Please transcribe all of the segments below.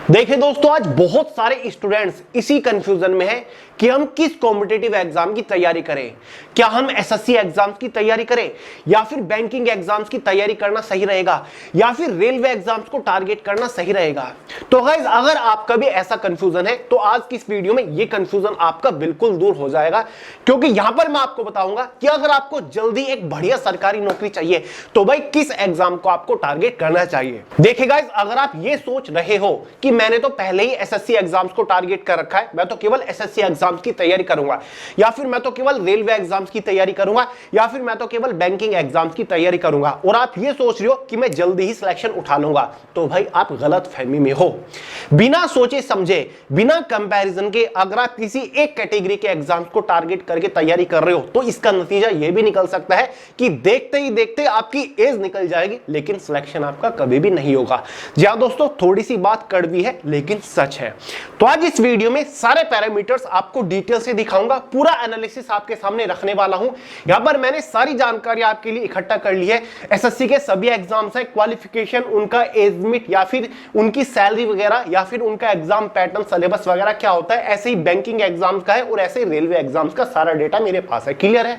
देखिए दोस्तों, आज बहुत सारे स्टूडेंट्स इसी कंफ्यूजन में हैं कि हम किस कॉम्पिटिटिव एग्जाम की तैयारी करें। क्या हम एसएससी एग्जाम्स की तैयारी करें या फिर बैंकिंग एग्जाम्स की तैयारी करना सही रहेगा या फिर रेलवे एग्जाम्स को टारगेट करना सही रहेगा। तो गाइस, अगर आपका भी ऐसा कंफ्यूजन है तो आज की इस वीडियो में ये कंफ्यूजन आपका बिल्कुल दूर हो जाएगा, क्योंकि यहां पर मैं आपको बताऊंगा कि अगर आपको जल्दी एक बढ़िया सरकारी नौकरी चाहिए तो भाई किस एग्जाम को आपको टारगेट करना चाहिए। देखिए गाइस, अगर आप ये सोच रहे हो कि मैंने तो पहले ही एसएससी एग्जाम्स को टारगेट कर रखा है, मैं तो केवल एसएससी एग्जाम्स की तैयारी करूंगा, या फिर मैं तो केवल रेलवे एग्जाम्स की तैयारी करूंगा, या फिर मैं तो केवल बैंकिंग एग्जाम्स की तैयारी करूंगा, और आप ये सोच रहे हो कि मैं जल्दी ही सिलेक्शन उठा लूंगा, तो भाई आप गलत फहमी में हो। बिना सोचे समझे, बिना कंपैरिजन के अगर आप किसी एक कैटेगरी के एग्जाम्स को टारगेट करके तैयारी कर रहे हो तो इसका नतीजा यह भी निकल सकता है कि देखते ही देखते आपकी एज निकल जाएगी, लेकिन सिलेक्शन आपका कभी भी नहीं होगा। जी हां दोस्तों, थोड़ी सी बात कड़वी है लेकिन सच है। तो आज इस वीडियो में सारे पैरामीटर्स आपको डिटेल से दिखाऊंगा, पूरा एनालिसिस आपके सामने रखने वाला हूं। यहां पर मैंने सारी जानकारी आपके लिए इकट्ठा कर ली है। एसएससी के सभी एग्जाम्स है, क्वालिफिकेशन, उनका एज लिमिट या फिर उनकी सैलरी वगैरह, या फिर उनका एग्जाम पैटर्न, सिलेबस वगैरह क्या होता है, ऐसे ही बैंकिंग एग्जाम्स का है और ऐसे ही रेलवे एग्जाम्स का सारा डेटा मेरे पास है। क्लियर है?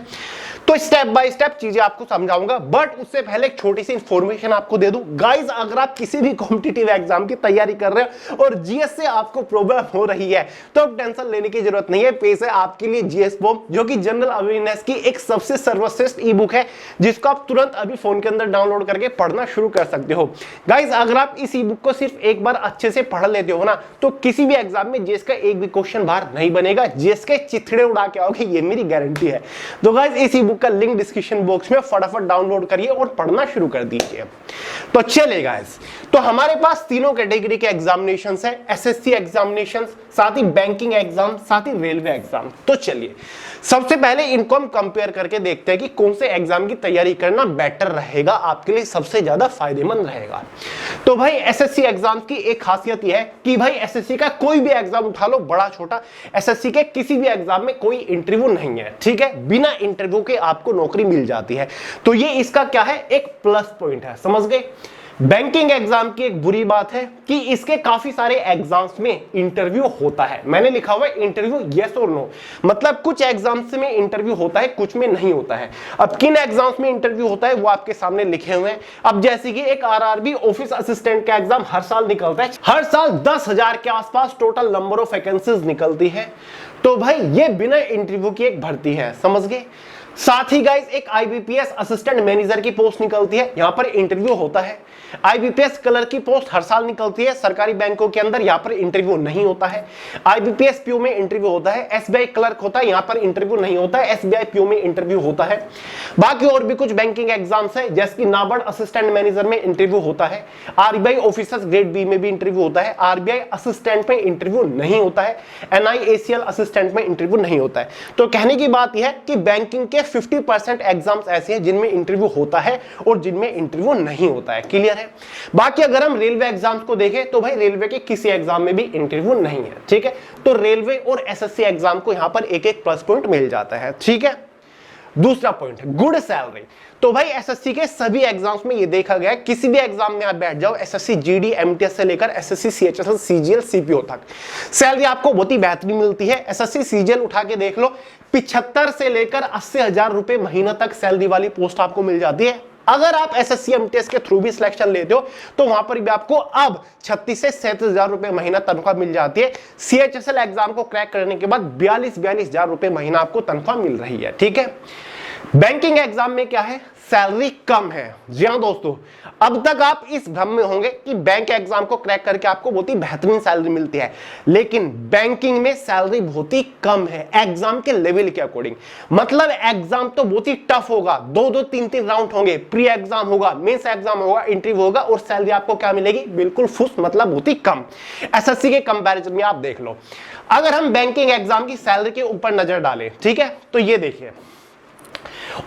तो स्टेप बाय स्टेप चीजें आपको समझाऊंगा, बट उससे पहले एक छोटी सी इंफॉर्मेशन आपको दे दूं। गाइस, अगर आप किसी भी कॉम्पिटिटिव एग्जाम की तैयारी कर रहे हो और जीएस से आपको प्रॉब्लम हो रही है तो अब टेंशन लेने की जरूरत नहीं है। पेश है आपके लिए जीएस बॉम्ब, जो कि जनरल अवेयरनेस की एक सबसे सर्वश्रेष्ठ ई बुक है, जिसको आप तुरंत अभी फोन के अंदर डाउनलोड करके पढ़ना शुरू कर सकते हो। गाइस, अगर आप इस ई बुक को सिर्फ एक बार अच्छे से पढ़ लेते हो ना, तो किसी भी एग्जाम में जीएस का एक भी क्वेश्चन बाहर नहीं बनेगा, जीएस के चिथड़े उड़ा के आओगे, ये मेरी गारंटी है। तो गाइस, इस ई बुक का लिंक डिस्क्रिप्शन बॉक्स में फटाफट डाउनलोड करिए और पढ़ना शुरू कर दीजिए। तो चलिए गाइस, तो हमारे पास तीनों कैटेगरी के एग्जामिनेशंस है, एसएससी एग्जामिनेशंस, साथ ही बैंकिंग एग्जाम, साथ ही रेलवे एग्जाम। तो चलिए सबसे पहले इनको हम कंपेयर करके देखते हैं कि कौन से एग्जाम की तैयारी करना बेटर रहेगा, आपके लिए सबसे ज्यादा फायदेमंद रहेगा। तो भाई, एसएससी एग्जाम की एक खासियत यह है कि भाई एसएससी का कोई भी एग्जाम उठा लो, बड़ा छोटा, एसएससी के किसी भी एग्जाम में कोई इंटरव्यू नहीं है, ठीक है? बिना इंटरव्यू के आपको नौकरी मिल जाती है। तो ये इसका क्या है, एक प्लस पॉइंट है, समझ गए? बैंकिंग एग्जाम की एक बुरी बात है कि इसके काफी सारे एग्जाम्स में इंटरव्यू होता है। मैंने लिखा हुआ है इंटरव्यू यस और नो, मतलब कुछ एग्जाम्स में इंटरव्यू होता है, कुछ में नहीं होता है। अब किन एग्जाम्स में इंटरव्यू होता है वो आपके सामने लिखे हुए हैं। अब जैसे कि एक आरआरबी ऑफिस असिस्टेंट का एग्जाम हर साल निकलता है, हर साल 10,000 के आसपास टोटल नंबर ऑफ वैकेंसीज निकलती है। तो भाई ये बिना इंटरव्यू की एक भर्ती है, समझ गए? साथ ही गाइस, एक आईबीपीएस असिस्टेंट मैनेजर की पोस्ट निकलती है, यहां पर इंटरव्यू होता है। आईबीपीएस क्लर्क की पोस्ट हर साल निकलती है सरकारी बैंकों के अंदर, यहां पर इंटरव्यू नहीं होता है। आईबीपीएस पीओ में इंटरव्यू होता है। एसबीआई क्लर्क होता है, यहां पर इंटरव्यू नहीं होता है, एसबीआई पीओ में इंटरव्यू होता है। बाकी और भी कुछ बैंकिंग एग्जाम्स है, जैसे कि नाबार्ड असिस्टेंट मैनेजर में इंटरव्यू होता है, आरबीआई ऑफिसर्स ग्रेड बी में भी इंटरव्यू होता है, आरबीआई असिस्टेंट में इंटरव्यू नहीं होता है, एनआईएसीएल असिस्टेंट में इंटरव्यू नहीं होता है। तो कहने की बात यह है कि बैंकिंग के 50% एग्जाम्स ऐसे हैं जिनमें इंटरव्यू होता है और जिनमें इंटरव्यू नहीं होता है। क्लियर है? बाकी अगर हम रेलवे एग्जाम्स को देखें तो भाई रेलवे के किसी एग्जाम में भी इंटरव्यू नहीं है, ठीक है? तो रेलवे और एसएससी एग्जाम को यहां पर एक एक प्लस पॉइंट मिल जाता है, ठीक है? दूसरा पॉइंट है गुड सैलरी। तो भाई एसएससी के सभी एग्जाम्स में ये देखा गया है, किसी भी एग्जाम में आप बैठ जाओ, एसएससी जीडी एमटीएस से लेकर एसएससी सीएचएसएल सीजीएल सीपीओ तक, सैलरी आपको बहुत ही बेहतरीन मिलती है। एसएससी सीजीएल उठा के देख लो, 75 से लेकर 80,000 रुपए महीना तक सैलरी वाली पोस्ट आपको मिल जाती है। अगर आप एसएससी एमटीएस के थ्रू भी सिलेक्शन लेते हो तो वहां पर भी आपको अब 36 से 37,000 रुपए महीना तनख्वाह मिल जाती है। सीएचएसएल एग्जाम को क्रैक करने के बाद 42,000 रुपए महीना आपको तनख्वाह मिल रही है, ठीक है? बैंकिंग एग्जाम में क्या है, सैलरी कम है। जी हां दोस्तों, अब तक आप इस भ्रम में होंगे कि बैंक एग्जाम को क्रैक करके आपको बहुत ही बेहतरीन सैलरी मिलती है, लेकिन बैंकिंग में सैलरी बहुत ही कम है एग्जाम के लेवल के अकॉर्डिंग। मतलब एग्जाम तो बहुत ही टफ होगा, 2-2, 3-3 राउंड होंगे, प्री एग्जाम होगा, मेंस एग्जाम होगा, इंटरव्यू होगा, और सैलरी आपको क्या मिलेगी, बिल्कुल फुस, मतलब बहुत ही कम। एसएससी के कंपैरिजन में आप देख लो। अगर हम बैंकिंग एग्जाम की सैलरी के ऊपर नजर डालें, ठीक है, तो ये देखिए,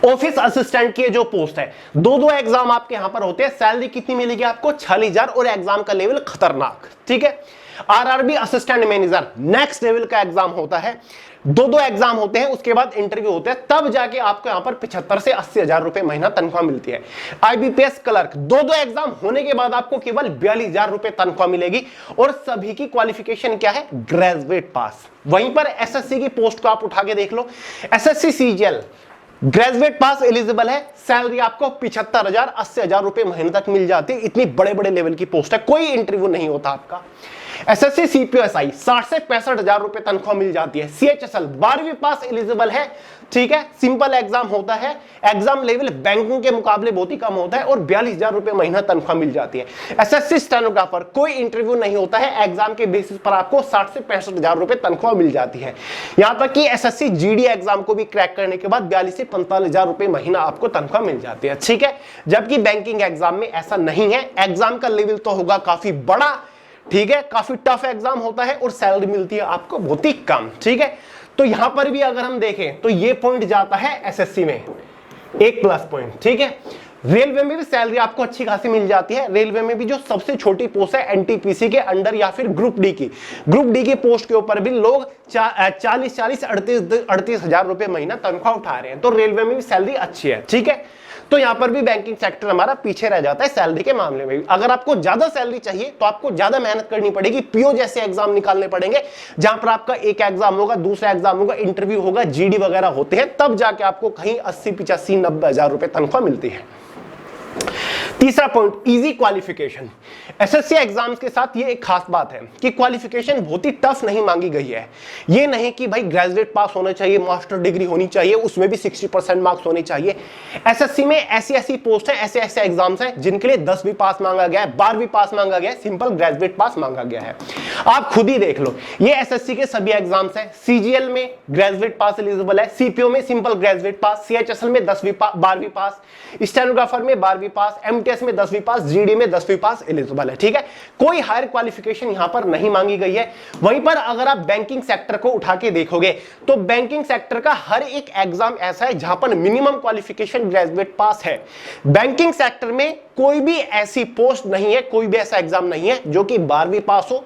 ऑफिस असिस्टेंट की जो पोस्ट है, 2-2 एग्जाम आपके यहां पर होते हैं, सैलरी कितनी मिलेगी आपको, 46,000, और एग्जाम का लेवल खतरनाक, ठीक है? RRB assistant manager next level का एग्जाम होता है, दो दो एग्जाम होते हैं, उसके बाद इंटरव्यू होते हैं, तब जाके आपको यहां पर 75 से 80 हजार रुपए महीना तनख्वाह मिलती है। आईबीपीएस क्लर्क दो दो एग्जाम होने के बाद आपको केवल 42,000 रुपए तनख्वाह मिलेगी, और सभी की क्वालिफिकेशन क्या है? ग्रेजुएट पास। वहीं पर एसएससी की पोस्ट को आप उठा के देख लो, SSC CGL graduate pass eligible है, सैलरी आपको 75,000 80,000 रुपए महीने तक मिल जाती है। इतनी बड़े बड़े लेवल की पोस्ट है, कोई इंटरव्यू नहीं होता आपका। एसएससी सीपीओएसआई 60 से 65,000 रुपए तनख्वाह मिल जाती है। सीएचएसएल 12वीं पास एलिजिबल है, ठीक है, सिंपल एग्जाम होता है, एग्जाम लेवल बैंकिंग के मुकाबले बहुत ही कम होता है, और 42,000 रुपए महीना तनख्वाह मिल जाती है। एसएससी स्टेनोग्राफर कोई इंटरव्यू नहीं होता है, एग्जाम के बेसिस पर आपको 60 से 65,000 रुपए तनख्वाह मिल जाती है। यहां तक कि एसएससी जीडी एग्जाम को भी क्रैक करने के बाद 42 से 45,000 रुपए महीना आपको तनख्वाह मिल जाती है, ठीक है। जबकि बैंकिंग एग्जाम में ऐसा नहीं है, एग्जाम का लेवल तो होगा काफी बड़ा, ठीक है, काफी टफ एग्जाम होता है, और सैलरी मिलती है आपको बहुत ही कम, ठीक है। तो यहां पर भी अगर हम देखें तो ये पॉइंट जाता है एसएससी में, एक प्लस पॉइंट, ठीक है। रेलवे में भी सैलरी आपको अच्छी खासी मिल जाती है। रेलवे में भी जो सबसे छोटी पोस्ट है एनटीपीसी के अंडर या फिर ग्रुप डी की पोस्ट के ऊपर भी लोग 40-38 हजार रुपए महीना तनख्वाह उठा रहे हैं। तो रेलवे में भी सैलरी अच्छी है, ठीक है। तो यहां पर भी बैंकिंग सेक्टर हमारा पीछे रह जाता है सैलरी के मामले में भी। अगर आपको ज्यादा सैलरी चाहिए तो आपको ज्यादा मेहनत करनी पड़ेगी, पीओ जैसे एग्जाम निकालने पड़ेंगे, जहां पर आपका एक एग्जाम होगा, दूसरा एग्जाम होगा, इंटरव्यू होगा, जीडी वगैरह होते हैं, तब जाके आपको कहीं 80-85-90 हजार रुपए तनख्वाह मिलती है। तीसरा point, easy qualification. SSC exams के साथ ये एक खास बात है कि क्वालिफिकेशन बहुत ही टफ नहीं मांगी गई है। ये नहीं कि भाई ग्रेजुएट पास होना चाहिए, मास्टर डिग्री होनी चाहिए, उसमें भी 60% मार्क्स होने चाहिए। एसएससी में ऐसी ऐसी पोस्ट है, ऐसे ऐसे एग्जाम्स हैं जिनके लिए 10वीं पास मांगा गया है, 12वीं पास मांगा गया है, सिंपल ग्रेजुएट पास मांगा गया है। आप खुद ही देख लो, ये एसएससी के सभी एग्जाम्स हैं। सीजीएल में ग्रेजुएट पास एलिजिबल है, सीपीओ में सिंपल ग्रेजुएट पास, सीएचएसएल में 12वीं पास, स्टेनोग्राफर में 12वीं पास, एमटीएस में 10वीं पास, जीडी में 10वीं पास एलिजिबल है, ठीक है। कोई हायर क्वालिफिकेशन यहां पर नहीं मांगी गई है। वहीं पर अगर आप बैंकिंग सेक्टर को उठा के देखोगे तो बैंकिंग सेक्टर का हर एक एग्जाम ऐसा है जहां पर मिनिमम क्वालिफिकेशन ग्रेजुएट पास है। बैंकिंग सेक्टर में कोई भी ऐसी पोस्ट नहीं है, कोई भी ऐसा एग्जाम नहीं है जो कि 12वीं पास हो,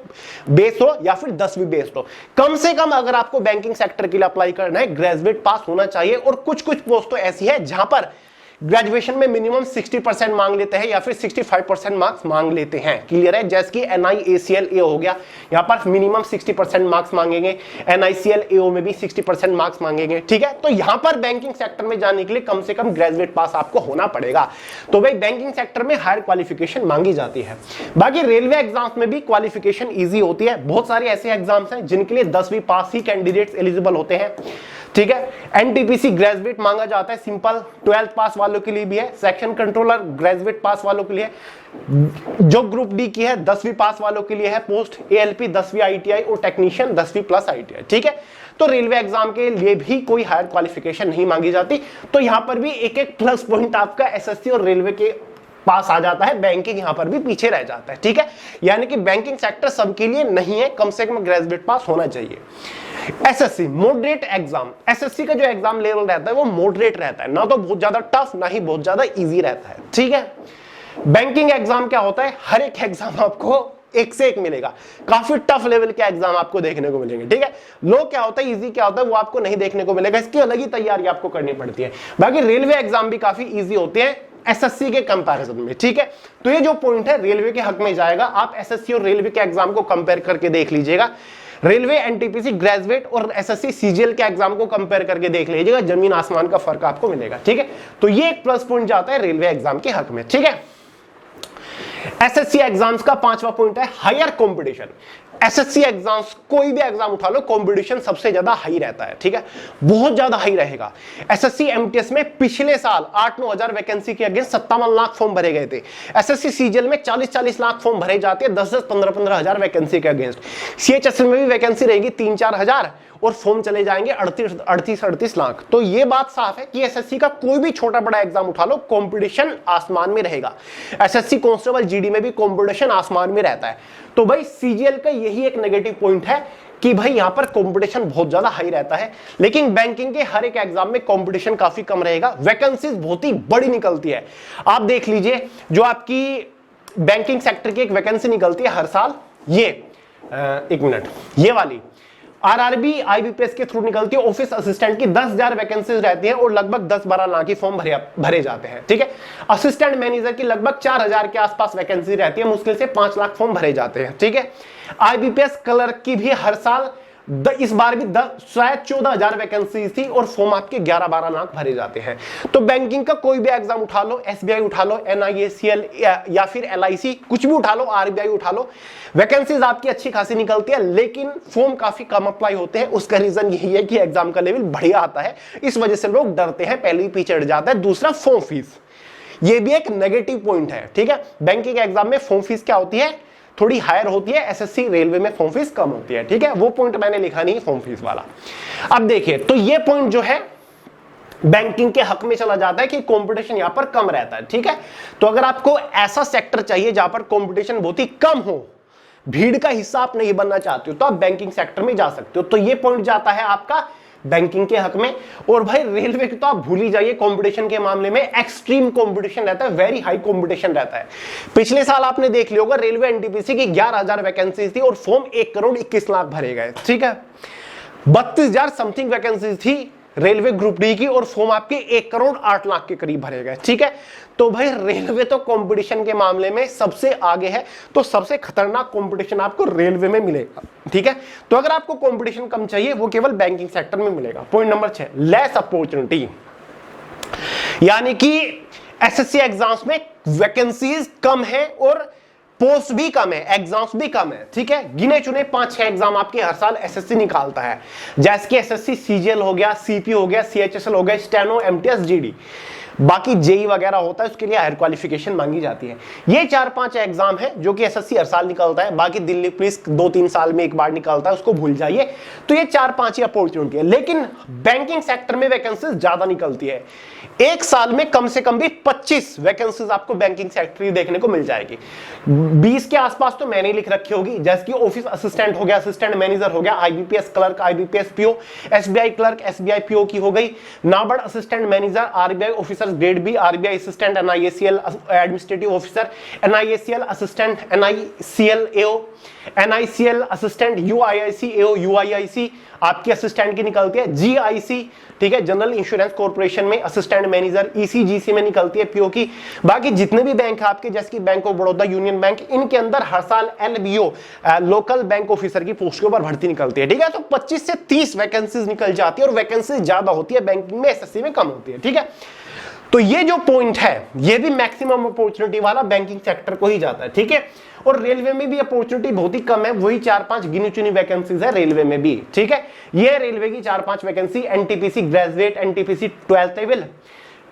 बेस हो, या फिर 10वीं बेस हो। कम से कम अगर आपको बैंकिंग सेक्टर के लिए अप्लाई करना है, ग्रेजुएट पास होना चाहिए। और कुछ कुछ पोस्ट तो ऐसी है जहां पर ग्रेजुएशन में मिनिमम 60% मांग लेते हैं या फिर 65% मार्क्स मांग लेते हैं, क्लियर है। जैसे कि NIACL हो गया, यहां पर मिनिमम 60% मार्क्स मांगेंगे, NICL AO में भी 60% मार्क्स मांगेंगे, ठीक है। तो यहां पर बैंकिंग सेक्टर में जाने के लिए कम से कम ग्रेजुएट पास आपको होना पड़ेगा। तो भाई बैंकिंग सेक्टर में हायर क्वालिफिकेशन मांगी जाती है। बाकी रेलवे एग्जाम्स में भी क्वालिफिकेशन ईजी होती है। बहुत सारे ऐसे एग्जाम्स हैं जिनके लिए 10वीं पास ही कैंडिडेट्स एलिजिबल होते हैं, ठीक है। एनटीपीसी ग्रेजुएट मांगा जाता है, सिंपल 12th पास वालों के लिए भी है। सेक्शन कंट्रोलर ग्रेजुएट पास वालों के लिए, जो ग्रुप डी की है 10वीं पास वालों के लिए है पोस्ट। एएलपी 10वीं ITI और टेक्नीशियन 10वीं प्लस ITI, ठीक है। तो रेलवे एग्जाम के लिए भी कोई हायर क्वालिफिकेशन नहीं मांगी जाती। तो यहां पर भी एक एक प्लस पॉइंट आपका एसएससी और रेलवे के पास आ जाता है। बैंकिंग यहां पर भी पीछे रह जाता है, ठीक है। यानी कि बैंकिंग सेक्टर सबके लिए नहीं है, कम से कम ग्रेजुएट पास होना चाहिए। एसएससी मॉडरेट एग्जाम, एसएससी का जो एग्जाम लेवल रहता है वो मॉडरेट रहता है, ना तो बहुत ज्यादा टफ ना ही बहुत ज्यादा इजी रहता है, ठीक है। बैंकिंग एग्जाम क्या होता है, हर एक एग्जाम आपको एक से एक मिलेगा, काफी टफ लेवल के एग्जाम आपको देखने को मिलेंगे, ठीक है। लो क्या होता है, इजी क्या होता है, वो आपको नहीं देखने को मिलेगा, इसकी अलग ही तैयारी आपको करनी पड़ती है। बाकी रेलवे एग्जाम भी काफी इजी होते हैं एसएससी के कंपैरिजन में, ठीक है। तो ये जो पॉइंट है रेलवे के हक में जाएगा। आप एसएससी और रेलवे के एग्जाम को कंपेयर करके देख लीजिएगा। रेलवे एनटीपीसी ग्रेजुएट और एसएससी सीजीएल के एग्जाम को कंपेयर करके देख लीजिएगा, जमीन आसमान का फर्क आपको मिलेगा, ठीक है। तो ये एक प्लस पॉइंट जाता है रेलवे एग्जाम के हक में, ठीक है। एसएससी एग्जाम्स का 5वां पॉइंट है हायर कंपटीशन। एसएससी एग्जाम्स कोई भी एग्जाम उठा लो, कंपटीशन सबसे ज्यादा हाई रहता है, ठीक है, बहुत ज्यादा हाई रहेगा। एसएससी एमटीएस में पिछले साल 8-9 हजार वैकेंसी के अगेंस्ट 57 लाख फॉर्म भरे गए थे। एसएससी सीजीएल में 40-40 लाख फॉर्म भरे जाते हैं 10-15 हजार वैकेंसी के अगेंस्ट। सीएचएसएल में भी वैकेंसी रहेगी 3-4 हजार और फॉर्म चले जाएंगे 38 लाख। तो ये बात साफ है कि एसएससी का कोई भी छोटा बड़ा एग्जाम उठा लो, कंपटीशन आसमान में रहेगा। एसएससी कांस्टेबल जीडी में भी कंपटीशन आसमान में रहता है। तो भाई सीजीएल का यही एक नेगेटिव पॉइंट है कि भाई यहां पर कंपटीशन बहुत ज्यादा हाई रहता है। लेकिन बैंकिंग के हर एक एग्जाम में कंपटीशन काफी कम रहेगा, वैकेंसीज बहुत ही बड़ी निकलती है। आप देख लीजिए, जो आपकी बैंकिंग सेक्टर की एक वैकेंसी निकलती है हर साल, ये एक मिनट, ये वाली आरआरबी आईबीपीएस के थ्रू निकलती है। ऑफिस असिस्टेंट की 10,000 वैकेंसीज रहती हैं और लगभग 10-12 लाख की फॉर्म भरे जाते हैं, ठीक है। असिस्टेंट मैनेजर की लगभग 4,000 के आसपास वैकेंसी रहती है, मुश्किल से 5 लाख फॉर्म भरे जाते हैं, ठीक है। आईबीपीएस क्लर्क की भी हर साल इस बार भी शायद 14,000 वैकेंसी थी और फॉर्म आपके 11-12 लाख भरे जाते हैं। तो बैंकिंग का कोई भी एग्जाम उठा लो, एसबीआई उठा लो, एनआईएसीएल या फिर एलआईसी, कुछ भी उठा लो, आरबीआई उठा लो, वैकेंसीज आपकी अच्छी खासी निकलती है, लेकिन फॉर्म काफी कम अप्लाई होते हैं। उसका रीजन यही है कि एग्जाम का लेवल बढ़िया आता है, इस वजह से लोग डरते हैं, पहले ही पीछे हट जाता है। दूसरा, फॉर्म फीस, ये भी एक नेगेटिव पॉइंट है, ठीक है। बैंकिंग एग्जाम में फॉर्म फीस क्या होती है, थोड़ी हायर होती है, एसएससी रेलवे में फॉर्म फीस कम होती है, ठीक है। वो पॉइंट मैंने लिखा नहीं फॉर्म फीस वाला। अब देखिए, तो ये पॉइंट जो है बैंकिंग के हक में चला जाता है कि कंपटीशन यहां पर कम रहता है, ठीक है। तो अगर आपको ऐसा सेक्टर चाहिए जहां पर कंपटीशन बहुत ही कम हो, भीड़ का हिस्सा आप नहीं बनना चाहते हो, तो आप बैंकिंग सेक्टर में जा सकते हो। तो ये पॉइंट जाता है आपका बैंकिंग के हक में। और भाई रेलवे की तो आप भूल ही जाइए, कंपटीशन के मामले में एक्सट्रीम कंपटीशन रहता है, वेरी हाई कंपटीशन रहता है। पिछले साल आपने देख लिया होगा, रेलवे एनटीपीसी की 11,000 वैकेंसी थी और फॉर्म 1,21,00,000 भरे गए, ठीक है। 32,000 समथिंग वैकेंसी थी रेलवे ग्रुप डी की और फॉर्म आपके 1,08,00,000 के करीब भरे गए, ठीक है। तो भाई रेलवे तो कंपटीशन के मामले में सबसे आगे है, तो सबसे खतरनाक कंपटीशन आपको रेलवे में मिलेगा, ठीक है। तो अगर आपको कंपटीशन कम चाहिए, वो केवल बैंकिंग सेक्टर में मिलेगा। पॉइंट नंबर 6, लेस अपॉर्चुनिटी, यानी कि एसएससी एग्जाम्स में वैकेंसीज कम है और पोस्ट भी कम है, एग्जाम्स भी कम है, ठीक है। गिने चुने 5-6 एग्जाम आपके हर साल एसएससी निकालता है, जैसे कि एसएससी सीजीएल हो गया, सीपी हो गया, सीएचएसएल हो गया, स्टेनो, एमटीएस, जीडी। बाकी जेई वगैरह होता है, उसके लिए हायर क्वालिफिकेशन मांगी जाती है। ये 4-5 एग्जाम है जो कि एसएससी हर साल निकलता है, बाकी दिल्ली पुलिस 2-3 साल में एक बार निकलता है, उसको भूल जाइए। तो ये 4-5 ही अपॉर्चुनिटी है, लेकिन बैंकिंग सेक्टर में वैकेंसीज ज्यादा निकलती है। एक साल में कम से कम भी 25 वैकेंसीज आपको बैंकिंग सेक्टर की देखने को मिल जाएगी। 20 के आसपास तो मैंने लिख रखी होगी, जैसे कि ऑफिस असिस्टेंट हो गया, असिस्टेंट मैनेजर हो गया, IBPS clerk, IBPS PO, SBI clerk, SBI PO की हो गई, NABARD assistant manager, RBI officer grade B, RBI assistant, NIACL administrative officer, NIACL assistant, NICL AO, NICL assistant, UIIC AO, UIIC आपकी assistant की निकलती है, GIC, ठीक है, general insurance corporation में असिस्टेंट मैनेजर, ईसीजीसी में निकलती है पीओ की। बाकी जितने भी बैंक है आपके, जैसे कि bank of Baroda, union bank, इनके अंदर हर साल एलबीओ लोकल बैंक ऑफिसर की पोस्ट के ऊपर भर्ती निकलती है, ठीक है। तो 25 से 30 वैकेंसीज निकल जाती है और वैकेंसी ज्यादा होती है बैंकिंग में, एसएससी में कम होती है, ठीक है। तो ये जो पॉइंट है, ये भी मैक्सिमम अपॉर्चुनिटी वाला बैंकिंग सेक्टर को ही जाता है, ठीक है। और रेलवे में भी अपॉर्चुनिटी बहुत ही कम है, वही 4-5 गिनी चुनी वैकेंसीज है रेलवे में भी, ठीक है। ये रेलवे की 4-5 vacancy, NTPC graduate, NTPC 12th level,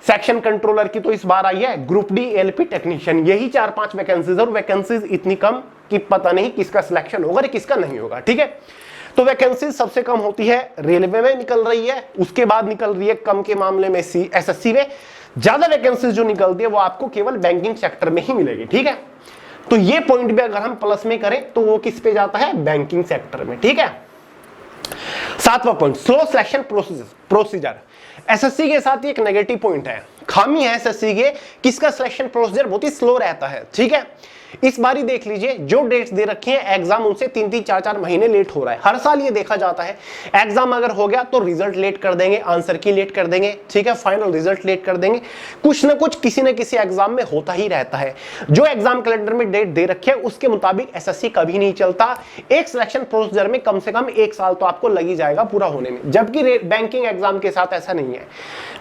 section controller की तो इस बार आई है, ग्रुप डी एलपी टेक्नीशियन, यही 4-5 वैकेंसीज, और वैकेंसीज इतनी कम कि पता नहीं किसका सिलेक्शन होगा और किसका नहीं होगा, ठीक है। तो वैकेंसी सबसे कम होती है रेलवे में निकल रही है, उसके बाद निकल रही है कम के मामले में एसएससी में, ज्यादा वैकेंसीज जो निकलती है वो आपको केवल बैंकिंग सेक्टर में ही मिलेगी, ठीक है। तो ये पॉइंट भी अगर हम प्लस में करें तो वो किस पे जाता है, बैंकिंग सेक्टर में, ठीक है। 7वां point, slow selection procedure. SSC के साथ एक नेगेटिव पॉइंट है, खामी है एसएससी के, किसका सिलेक्शन प्रोसीजर बहुत ही स्लो रहता है, ठीक है। इस बार ही देख लीजिए, जो डेट्स दे रखे हैं एग्जाम उनसे 3-3, 4-4 महीने लेट हो रहा है। हर साल ये देखा जाता है, एग्जाम अगर हो गया तो रिजल्ट लेट कर देंगे, आंसर की लेट कर देंगे, ठीक है, फाइनल रिजल्ट लेट कर देंगे, कुछ ना कुछ किसी न किसी एग्जाम में होता ही रहता है। जो एग्जाम कैलेंडर में डेट दे रखे है उसके मुताबिक एसएससी कभी नहीं चलता। एक सिलेक्शन प्रोसीजर में कम से कम 1 साल तो आपको लग ही जाएगा पूरा होने में, जबकि बैंकिंग एग्जाम के साथ ऐसा नहीं है।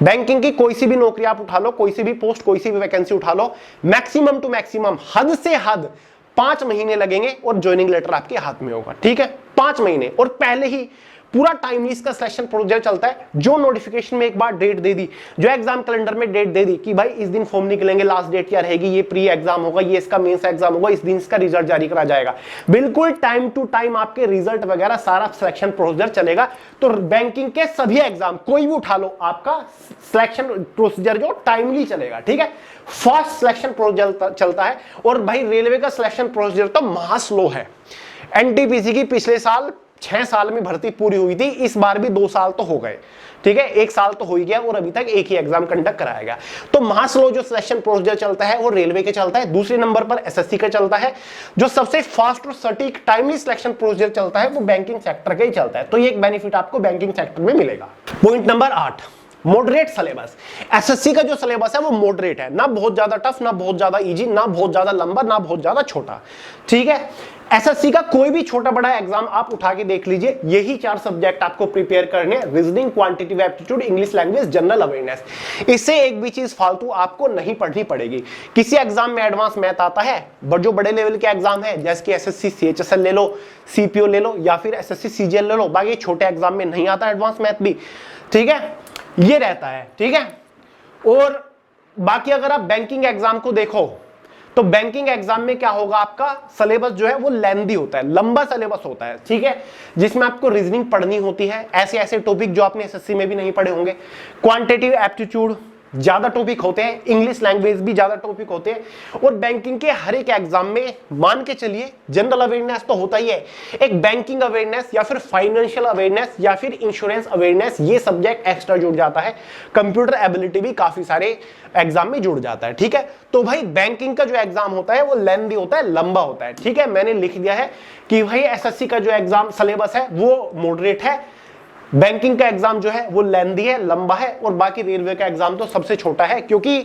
बैंकिंग की कोई सी भी नौकरी आप उठा लो, कोई सी भी पोस्ट, कोई सी भी वैकेंसी उठा लो, मैक्सिमम टू मैक्सिमम, हद से हद 5 महीने लगेंगे और ज्वाइनिंग लेटर आपके हाथ में होगा, ठीक है। 5 महीने, और पहले ही पूरा टाइमली इसका सिलेक्शन प्रोसीजर चलता है। जो नोटिफिकेशन में एक बार डेट दे दी, जो एग्जाम कैलेंडर में डेट दे दी कि भाई इस दिन फॉर्म निकलेंगे, लास्ट डेट क्या रहेगी, ये प्री एग्जाम होगा, ये इसका मेंस एग्जाम होगा, इस दिन इसका रिजल्ट जारी करा जाएगा, बिल्कुल टाइम टू टाइम आपके रिजल्ट वगैरह सारा सिलेक्शन प्रोसीजर चलेगा। तो बैंकिंग के सभी एग्जाम कोई भी उठा लो, आपका सिलेक्शन प्रोसीजर जो टाइमली चलेगा, ठीक है, फास्ट सिलेक्शन प्रोसीजर चलता है। और भाई रेलवे का सिलेक्शन प्रोसीजर तो महा स्लो है। एनटीपीसी की पिछले साल 6 साल में भर्ती पूरी हुई थी, इस बार भी 2 साल तो हो गए, ठीक है, 1 साल तो हो ही गया और अभी तक एक ही एग्जाम कंडक्ट कराया गया। तो महास्लो जो सिलेक्शन प्रोसीजर चलता है वो रेलवे के चलता है, दूसरे नंबर पर एसएससी का चलता है। जो सबसे फास्ट और सटीक टाइमली सिलेक्शन प्रोसीजर चलता है वो बैंकिंग सेक्टर का ही चलता है। तो ये एक बेनिफिट आपको बैंकिंग सेक्टर में मिलेगा। Point number 8, moderate syllabus. SSC का जो सिलेबस है वो मॉडरेट है, ना बहुत ज्यादा टफ, ना बहुत ज्यादा इजी, ना बहुत ज्यादा लंबा, ना बहुत ज्यादा छोटा, ठीक है। एसएससी का कोई भी छोटा बड़ा एग्जाम आप उठा के देख लीजिए, यही 4 सब्जेक्ट आपको प्रिपेयर करने, reasoning, quantitative aptitude, English language, general awareness. इससे एक भी चीज फालतू आपको नहीं पढ़नी पड़ेगी। किसी एग्जाम में एडवांस मैथ आता है, जो बड़े लेवल के एग्जाम है जैसे कि एसएससी सीएचएसएल ले लो, सीपीओ ले लो या फिर एसएससी सीजीएल ले लो, बाकी छोटे एग्जाम में नहीं आता एडवांस मैथ भी, ठीक है, ये रहता है, ठीक है। और बाकी अगर आप बैंकिंग एग्जाम को देखो तो बैंकिंग एग्जाम में क्या होगा, आपका सिलेबस जो है वो लेंथी होता है, लंबा सिलेबस होता है, ठीक है, जिसमें आपको रीजनिंग पढ़नी होती है, ऐसे ऐसे टॉपिक जो आपने एसएससी में भी नहीं पढ़े होंगे, क्वांटिटेटिव एप्टीट्यूड ज्यादा टॉपिक होते हैं, इंग्लिश लैंग्वेज भी ज्यादा टॉपिक होते हैं। और बैंकिंग के हर एक एग्जाम में मान के चलिए जनरल अवेयरनेस तो होता ही है, एक बैंकिंग अवेयरनेस या फिर फाइनेंशियल अवेयरनेस या फिर इंश्योरेंस अवेयरनेस, ये सब्जेक्ट एक्स्ट्रा जुड़ जाता है। कंप्यूटर एबिलिटी भी काफी सारे एग्जाम में जुड़ जाता है, ठीक है। तो भाई बैंकिंग का जो एग्जाम होता है वो लेंथी होता है, लंबा होता है, ठीक है। मैंने लिख दिया है कि भाई एसएससी का जो एग्जाम सिलेबस है वो मॉडरेट है, बैंकिंग का एग्जाम जो है वो लेंथी है, लंबा है, और बाकी रेलवे का एग्जाम तो सबसे छोटा है, क्योंकि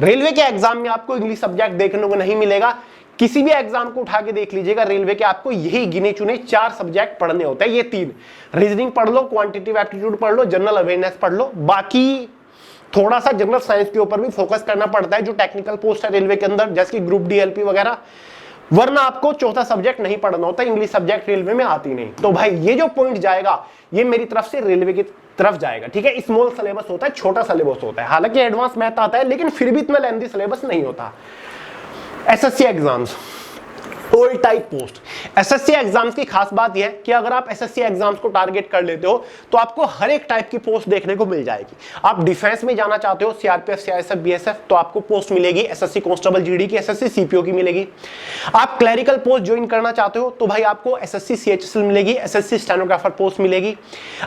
रेलवे के एग्जाम में आपको इंग्लिश सब्जेक्ट देखने को नहीं मिलेगा। किसी भी एग्जाम को उठा के देख लीजिएगा, रेलवे के आपको यही गिने चुने 4 सब्जेक्ट पढ़ने होते हैं, ये 3, रीजनिंग पढ़ लो, क्वांटिटेटिव एप्टीट्यूड पढ़ लो, जनरल अवेयरनेस पढ़ लो, बाकी थोड़ा सा जनरल साइंस के ऊपर भी फोकस करना पड़ता है जो टेक्निकल पोस्ट है रेलवे के अंदर, जैसे कि ग्रुप डी, एलपी वगैरह, वरना आपको चौथा सब्जेक्ट नहीं पढ़ना होता, इंग्लिश सब्जेक्ट रेलवे में आती नहीं। तो भाई ये जो पॉइंट जाएगा ये मेरी तरफ से रेलवे की तरफ जाएगा, ठीक है। स्मॉल सिलेबस होता है, छोटा सिलेबस होता है, हालांकि एडवांस मैथ आता है लेकिन फिर भी इतना लेंथी सिलेबस नहीं होता। SSC exams, all type post. SSC exams की खास बात यह है कि अगर आप एसएससी एग्जाम्स को टारगेट कर लेते हो तो आपको हर एक टाइप की पोस्ट देखने को मिल जाएगी। आप डिफेंस में जाना चाहते हो, सीआरपीएफ, सीआईएसएफ, बीएसएफ, तो आपको पोस्ट मिलेगी एसएससी कांस्टेबल जीडी की, एसएससी सीपीओ की मिलेगी। आप क्लरिकल पोस्ट ज्वाइन करना चाहते हो तो भाई आपको एसएससी सीएचएसएल मिलेगी, एसएससी स्टेनोग्राफर पोस्ट मिलेगी।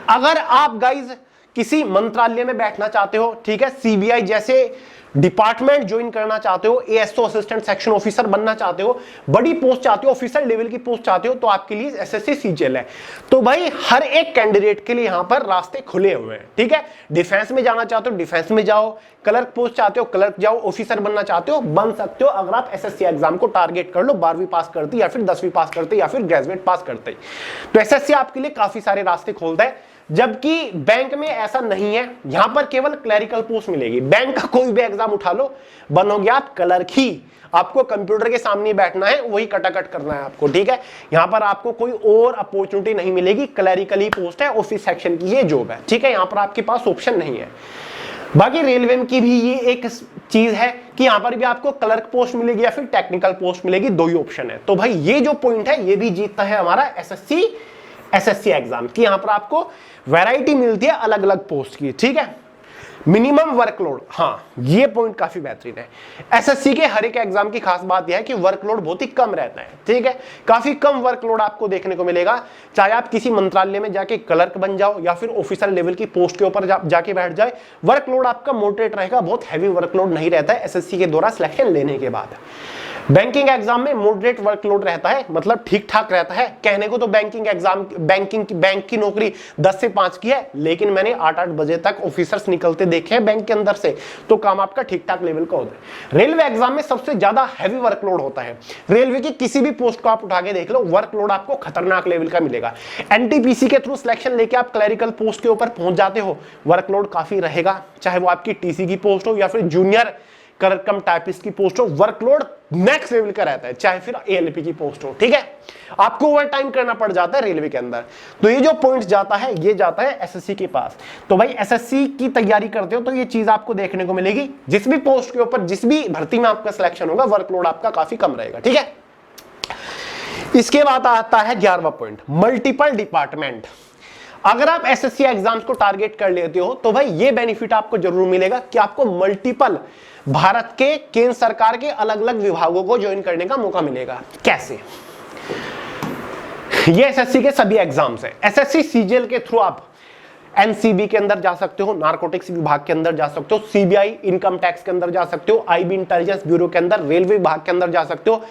अगर आप गाइज किसी मंत्रालय में बैठना चाहते हो, ठीक है, सीबीआई जैसे डिपार्टमेंट ज्वाइन करना चाहते हो, एएसओ असिस्टेंट सेक्शन ऑफिसर बनना चाहते हो, बड़ी पोस्ट चाहते हो, ऑफिसर लेवल की पोस्ट चाहते हो, तो आपके लिए एसएससी सीजीएल है। तो भाई हर एक कैंडिडेट के लिए यहां पर रास्ते खुले हुए हैं, ठीक है। डिफेंस में जाना चाहते हो डिफेंस में जाओ, क्लर्क पोस्ट चाहते हो क्लर्क जाओ, ऑफिसर बनना चाहते हो बन सकते हो, अगर आप एसएससी एग्जाम को टारगेट कर लो, 12वीं पास करते या फिर 10वीं पास करते या फिर ग्रेजुएट पास करते। तो एसएससी आपके लिए काफी सारे रास्ते खोलता है, जबकि बैंक में ऐसा नहीं है, यहां पर केवल क्लरिकल पोस्ट मिलेगी। बैंक का कोई भी एग्जाम उठा लो, बनोगे आप क्लर्क ही, आपको कंप्यूटर के सामने बैठना है, वही कटाकट करना है आपको, ठीक है। यहां पर आपको कोई और अपॉर्चुनिटी नहीं मिलेगी, क्लरिकल ही पोस्ट है, ऑफिस सेक्शन की ये जॉब है, ठीक है। यहां पर आपके पास ऑप्शन नहीं है। बाकी रेलवे की भी ये एक चीज है कि यहां पर भी आपको क्लर्क पोस्ट मिलेगी या फिर टेक्निकल पोस्ट मिलेगी, दो ही ऑप्शन है। तो भाई ये जो पॉइंट है ये भी जीतता है हमारा एसएससी एग्जाम की, यहां पर आपको वैरायटी मिलती है अलग अलग पोस्ट की, ठीक है। मिनिमम वर्कलोड, हाँ ये पॉइंट काफी बेहतरीन है। एसएससी के हर एक एग्जाम की खास बात यह है कि वर्कलोड बहुत ही कम रहता है, ठीक है। काफी कम वर्कलोड आपको देखने को मिलेगा, चाहे आप किसी मंत्रालय में जाके क्लर्क बन जाओ या फिर ऑफिसर लेवल की पोस्ट के ऊपर जाके बैठ जाए, वर्कलोड आपका मॉडरेट रहेगा, बहुत हैवी वर्कलोड नहीं रहता है एसएससी के द्वारा सिलेक्शन लेने के बाद। बैंकिंग एग्जाम में मॉडरेट वर्कलोड रहता है, मतलब ठीक ठाक रहता है। कहने को तो बैंकिंग एग्जाम बैंक की नौकरी 10 से 5 की है, लेकिन मैंने 8-8 बजे तक ऑफिसर्स निकलते देखे हैं बैंक के अंदर से, तो काम आपका ठीक ठाक लेवल का होता है। रेलवे एग्जाम में सबसे ज्यादा हैवी वर्कलोड होता है। रेलवे की किसी भी पोस्ट को आप उठा के देख लो, वर्कलोड आपको खतरनाक लेवल का मिलेगा। एनटीपीसी के थ्रू सिलेक्शन लेके आप क्लरिकल पोस्ट के ऊपर पहुंच जाते हो, वर्कलोड काफी रहेगा, चाहे वो आपकी टीसी की पोस्ट हो या फिर जूनियर कम टाइपिस्ट की पोस्ट हो, वर्कलोड नेक्स्ट लेवल का रहता है, चाहे फिर एएलपी की पोस्ट हो, ठीक है। आपको ओवर टाइम करना पड़ जाता है रेलवे के अंदर। तो ये जो पॉइंट जाता है ये जाता है एसएससी के पास। तो भाई एसएससी की तैयारी करते हो तो ये चीज आपको देखने को मिलेगी, जिस भी पोस्ट के ऊपर जिस भी भर्ती में आपका सिलेक्शन होगा, वर्कलोड आपका काफी कम रहेगा, ठीक है। इसके बाद आता है 11वां पॉइंट, मल्टीपल डिपार्टमेंट। अगर आप एसएससी एग्जाम्स को टारगेट कर लेते हो तो भाई ये बेनिफिट आपको जरूर मिलेगा कि आपको मल्टीपल भारत के केंद्र सरकार के अलग अलग विभागों को ज्वाइन करने का मौका मिलेगा। कैसे? ये एसएससी के सभी एग्जाम्स है। एसएससी सीजीएल के थ्रू आप एनसीबी के अंदर जा सकते हो, नारकोटिक्स विभाग के अंदर जा सकते हो, सीबीआई इनकम टैक्स के अंदर जा सकते हो, आईबी इंटेलिजेंस ब्यूरो के अंदर, रेलवे विभाग के अंदर जा सकते हो,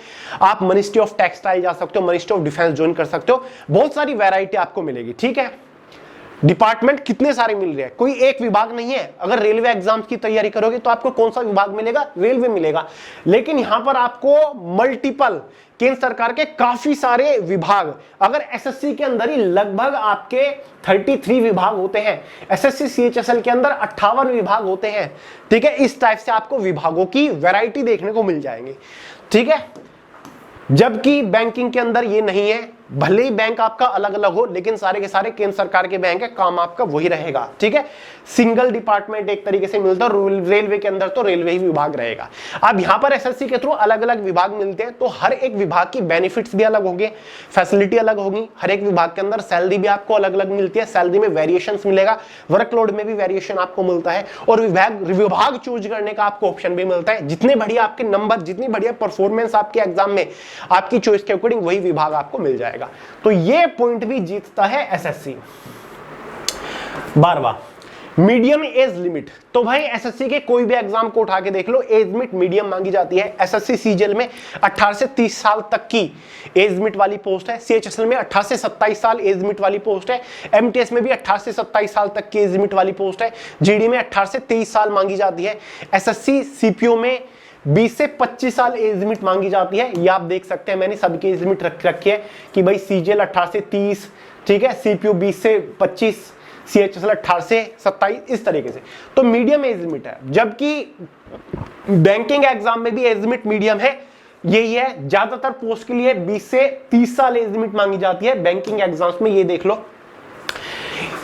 आप मिनिस्ट्री ऑफ टेक्सटाइल जा सकते हो, मिनिस्ट्री ऑफ डिफेंस ज्वाइन कर सकते हो। बहुत सारी वैरायटी आपको मिलेगी। ठीक है, डिपार्टमेंट कितने सारे मिल रहे हैं, कोई एक विभाग नहीं है। अगर रेलवे एग्जाम्स की तैयारी करोगे तो आपको कौन सा विभाग मिलेगा, रेलवे मिलेगा। लेकिन यहां पर आपको मल्टीपल केंद्र सरकार के काफी सारे विभाग, अगर एसएससी के अंदर ही लगभग आपके 33 विभाग होते हैं, एसएससी सीएचएसएल के अंदर 58 विभाग होते हैं। ठीक है, इस टाइप से आपको विभागों की वैरायटी देखने को मिल जाएंगे। ठीक है, जबकि बैंकिंग के अंदर ये नहीं है। भले ही बैंक आपका अलग अलग हो, लेकिन सारे के सारे केंद्र सरकार के बैंक है, काम आपका वही रहेगा। ठीक है, सिंगल डिपार्टमेंट एक तरीके से मिलता है। रेलवे के अंदर तो रेलवे ही विभाग रहेगा। अब यहां पर एसएससी के थ्रू अलग अलग विभाग मिलते हैं, तो हर एक विभाग की बेनिफिट्स भी अलग होंगे, फैसिलिटी अलग होगी। हर एक विभाग के अंदर सैलरी भी आपको अलग अलग मिलती है, सैलरी में वेरिएशन मिलेगा, वर्कलोड में भी वेरिएशन आपको मिलता है, और विभाग चूज करने का आपको ऑप्शन भी मिलता है। जितने बढ़िया आपके नंबर, जितनी बढ़िया परफॉर्मेंस आपके एग्जाम में आपकी चॉइस के अकॉर्डिंग वही विभाग आपको मिल जाएगा। तो ये पॉइंट भी जीतता है एसएससी। 12वां, मीडियम एज लिमिट। तो भाई एसएससी के कोई भी एग्जाम को उठा के देख लो, एज लिमिट मीडियम मांगी जाती है। एसएससी सीजीएल में 18 से 30 साल तक की एज लिमिट वाली पोस्ट है, सीएचएसएल में 18 से 27 साल एज लिमिट वाली पोस्ट है, एमटीएस में भी 18 से 27 साल तक की एज लिमिट वाली पोस्ट है, जीडी में 18 से 23 साल मांगी जाती है, एसएससी सीपीओ में 20 से 25 साल एज लिमिट मांगी जाती है। ये आप देख सकते हैं, मैंने सबकी एज लिमिट रखी है कि भाई सीजीएल 18 से 30, ठीक है, सीपीयू 20 से 25, सीएचएसएल 18 से 27, इस तरीके से। तो मीडियम एज लिमिट है, जबकि बैंकिंग एग्जाम में भी एज लिमिट मीडियम है। यही है, ज्यादातर पोस्ट के लिए 20 से 30 साल एज लिमिट मांगी जाती है बैंकिंग एग्जाम्स में। ये देख लो,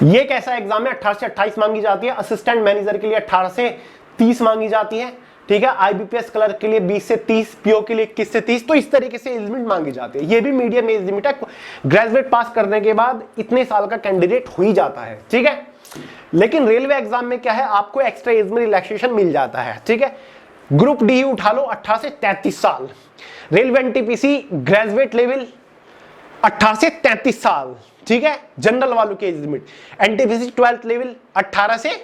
ये कैसा एग्जाम है, 18 से 28 मांगी जाती है। असिस्टेंट मैनेजर के लिए 18 से 30 मांगी जाती है। ठीक है, आईबीपीएस क्लर्क के लिए 20 से 30, पीओ के लिए 21 से 30। तो इस तरीके से एज लिमिट मांगी जाती है। ये भी मीडियम एज लिमिट है, ग्रेजुएट पास करने के बाद इतने साल का कैंडिडेट हो ही जाता है। ठीक है, लेकिन रेलवे एग्जाम में क्या है, आपको एक्स्ट्रा एज में रिलैक्सेशन मिल जाता है। ठीक है, ग्रुप डी उठा लो, 18 से 33 साल। रेलवे एनटीपीसी ग्रेजुएट लेवल 18 से 33 साल। ठीक है, जनरल वालों की age limit. NTPC 12th level 18 से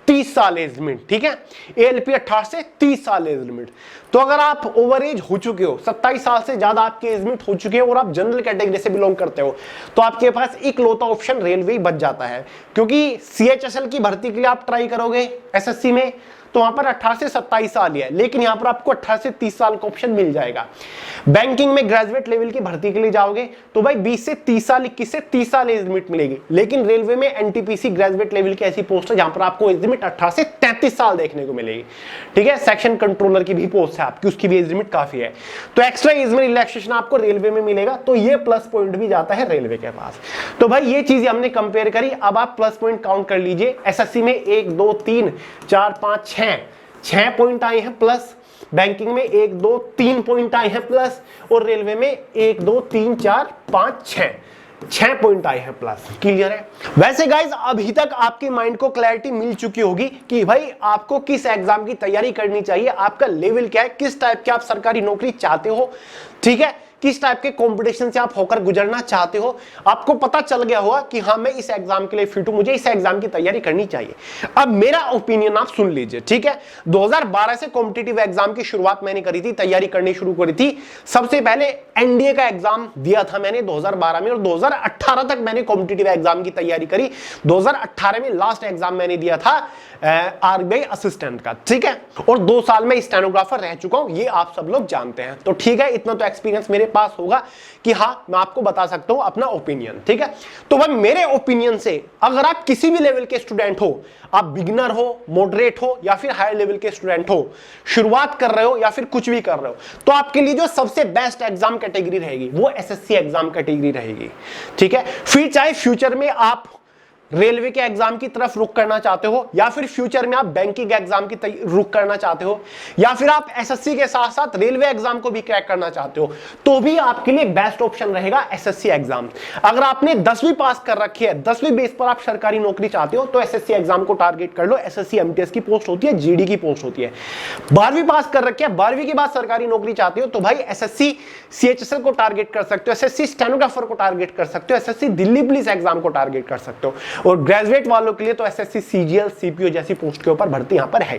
30 साल एज लिमिट। ठीक है, एएलपी 18 से 30 साल एज लिमिट। तो अगर आप ओवर एज हो चुके हो, 27 साल से ज्यादा आपकी एज लिमिट हो चुके हो और आप जनरल कैटेगरी से बिलोंग करते हो, तो आपके पास इकलौता ऑप्शन रेलवे बच जाता है। क्योंकि सीएचएसएल की भर्ती के लिए आप ट्राई करोगे एसएससी में, तो वहां पर 18 से 27 साल ही है, लेकिन यहां पर आपको 18 से 30 साल का ऑप्शन मिल जाएगा। बैंकिंग में ग्रेजुएट लेवल की भर्ती के लिए जाओगे तो भाई 20 से 30 साल, 21 से 30 साल एज लिमिट मिलेगी। लेकिन रेलवे में एनटीपीसी ग्रेजुएट लेवल की ऐसी पोस्ट है जहां पर आपको एज लिमिट 18 से 33 साल देखने को मिलेगी। ठीक है, सेक्शन कंट्रोलर की भी पोस्ट है आपकी, उसकी भी एज लिमिट काफी है। तो एक्स्ट्रा एज में रिलैक्सेशन आपको रेलवे में मिलेगा, तो ये प्लस पॉइंट भी जाता है रेलवे के पास। तो भाई ये चीजें हमने कंपेयर करी। अब आप प्लस पॉइंट काउंट कर लीजिए। एसएससी में 1 2 3 4 5 6 पॉइंट आए हैं प्लस, बैंकिंग में 1 2 3 पॉइंट आए हैं प्लस, और रेलवे में 1 2 3 4 5 6 पॉइंट आए हैं प्लस। क्लियर है? वैसे गाइज अभी तक आपके माइंड को क्लैरिटी मिल चुकी होगी कि भाई आपको किस एग्जाम की तैयारी करनी चाहिए, आपका लेवल क्या है, किस टाइप की आप सरकारी नौकरी चाहते हो। ठीक है, किस टाइप के कंपटीशन से आप होकर गुजरना चाहते हो। आपको पता चल गया होगा कि हाँ मैं इस एग्जाम के लिए फिट हूं, मुझे इस एग्जाम की तैयारी करनी चाहिए। अब मेरा ओपिनियन आप सुन लीजिए। ठीक है, 2012 से कॉम्पिटिटिव एग्जाम की शुरुआत मैंने करी थी, तैयारी करनी शुरू करी थी। सबसे पहले एनडीए का एग्जाम दिया था मैंने 2012 में, और 2018 तक मैंने कॉम्पिटिटिव एग्जाम की तैयारी करी। 2018 में लास्ट एग्जाम मैंने दिया था आरबीआई असिस्टेंट का। ठीक है, और 2 साल में स्टेनोग्राफर रह चुका हूं, ये आप सब लोग जानते हैं। तो ठीक है, इतना तो एक्सपीरियंस मेरे पास होगा कि हाँ मैं आपको बता सकता हूं अपना ओपिनियन। ठीक है, तो भाई मेरे ओपिनियन से अगर आप किसी भी लेवल के स्टूडेंट हो, आप बिगिनर हो, मॉडरेट हो या फिर हायर लेवल के स्टूडेंट हो, शुरुआत कर रहे हो या फिर कुछ भी कर रहे हो, तो आपके लिए जो सबसे बेस्ट एग्जाम कैटेगरी रहेगी वो एसएससी एग्जाम कैटेगरी रहेगी। ठीक है, फिर चाहे फ्यूचर में आप रेलवे के एग्जाम की तरफ रुख करना चाहते हो, या फिर फ्यूचर में आप बैंकिंग एग्जाम की रुख करना चाहते हो, या फिर आप एसएससी के साथ साथ रेलवे एग्जाम को भी क्रैक करना चाहते हो, तो भी आपके लिए बेस्ट ऑप्शन रहेगा एसएससी एग्जाम। अगर आपने 10वीं पास कर रखी है, 10वीं बेस पर आप सरकारी नौकरी चाहते हो, तो एसएससी एग्जाम को टारगेट कर लो। एसएससी एमटीएस की पोस्ट होती है, जीडी की पोस्ट होती है। 12वीं पास कर रखी है, 12वीं के बाद सरकारी नौकरी चाहते हो, तो भाई एसएससी सीएचएसएल को टारगेट कर सकते हो, एसएससी स्टेनोग्राफर को टारगेट कर सकते हो, एसएससी दिल्ली पुलिस एग्जाम को टारगेट कर सकते हो। और ग्रेजुएट वालों के लिए तो एसएससी सीजीएल सीपीओ जैसी पोस्ट के ऊपर भर्ती यहां पर है।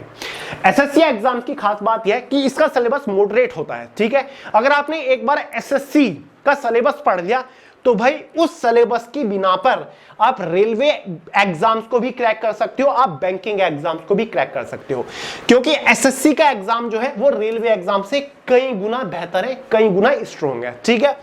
एसएससी एग्जाम की खास बात यह है कि इसका सिलेबस मॉडरेट होता है, ठीक है। अगर आपने एक बार एसएससी का सिलेबस पढ़ लिया तो भाई उस सिलेबस की बिना पर आप रेलवे एग्जाम्स को भी क्रैक कर सकते हो, आप बैंकिंग एग्जाम्स को भी क्रैक कर सकते हो, क्योंकि एसएससी का एग्जाम जो है वो रेलवे एग्जाम से कई गुना बेहतर है, कई गुना स्ट्रॉन्ग है, ठीक है।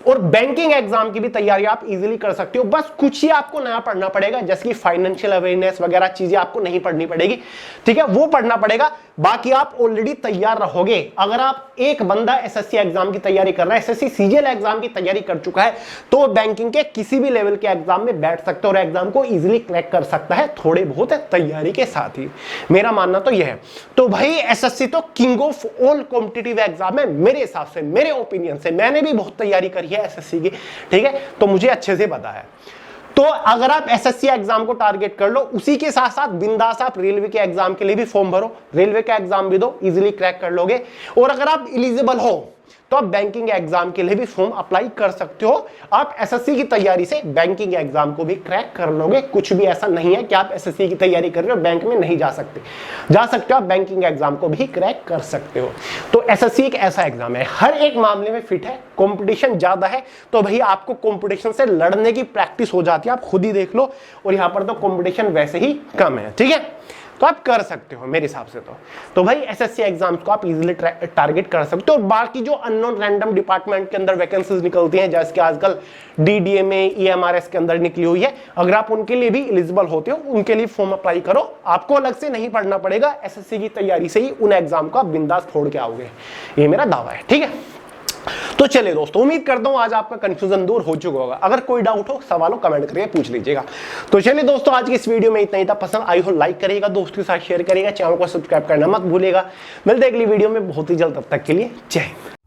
और बैंकिंग एग्जाम की भी तैयारी आप इजीली कर सकते हो, बस कुछ ही आपको नया पढ़ना पड़ेगा, जैसे कि फाइनेंशियल अवेयरनेस वगैरह चीजें आपको नहीं पढ़नी पड़ेगी, ठीक है, वो पढ़ना पड़ेगा। बाकी आप ऑलरेडी तैयार रहोगे। अगर आप एक बंदा एसएससी एग्जाम की तैयारी कर रहा है, एसएससी सीजीएल एग्जाम की तैयारी कर चुका है, तो बैंकिंग के किसी भी लेवल के एग्जाम में बैठ सकते हो और एग्जाम को इजीली क्रैक कर सकता है, थोड़े बहुत तैयारी के साथ ही। मेरा मानना तो यह है। तो भाई एसएससी तो king of all competitive exam है मेरे हिसाब से, मेरे ओपिनियन से। मैंने भी बहुत तैयारी करी है एसएससी की, ठीक है, तो मुझे अच्छे से पता है। तो अगर आप एसएससी एग्जाम को टारगेट कर लो, उसी के साथ साथ बिंदास आप रेलवे के एग्जाम के लिए भी फॉर्म भरो, रेलवे का एग्जाम भी दो, इजीली क्रैक कर लोगे। और अगर आप एलिजिबल हो तो आप बैंकिंग एग्जाम के लिए भी फॉर्म अप्लाई कर सकते हो। आप एसएससी की तैयारी से बैंकिंग एग्जाम को भी क्रैक कर लोगे। कुछ भी ऐसा नहीं है कि आप एसएससी की तैयारी कर रहे हो बैंक में नहीं जा सकते, जा सकते हो, आप बैंकिंग एग्जाम को भी क्रैक कर सकते हो। तो एसएससी एक ऐसा एग्जाम है, हर एक मामले में फिट है, कंपटीशन ज्यादा है, तो भाई आपको कंपटीशन से लड़ने की प्रैक्टिस हो जाती है, आप खुद ही देख लो। और यहां पर तो कंपटीशन वैसे ही कम है, ठीक है, तो आप कर सकते हो मेरे हिसाब से। तो भाई एसएससी एग्जाम्स को आप इजीली टारगेट कर सकते हो। और बाकी जो अननोन रैंडम डिपार्टमेंट के अंदर वैकेंसीज निकलती हैं, जैसे कि आजकल डीडीएमए ईएमआरएस के अंदर निकली हुई है, अगर आप उनके लिए भी एलिजिबल होते हो, उनके लिए फॉर्म अप्लाई करो, आपको अलग से नहीं पढ़ना पड़ेगा। एसएससी की तैयारी से ही उन एग्जाम को आप बिंदास फोड़ के आओगे, ये मेरा दावा है, ठीक है। तो चलिए दोस्तों, उम्मीद करता हूं आज आपका कंफ्यूजन दूर हो चुका होगा। अगर कोई डाउट हो, सवाल हो, कमेंट करके पूछ लीजिएगा। तो चलिए दोस्तों, आज की इस वीडियो में इतना ही था। पसंद आई हो लाइक करिएगा, दोस्तों के साथ शेयर करिएगा, चैनल को सब्सक्राइब करना मत भूलिएगा। मिलते हैं अगली वीडियो में बहुत ही जल्द, तब तक के लिए जय हिंद।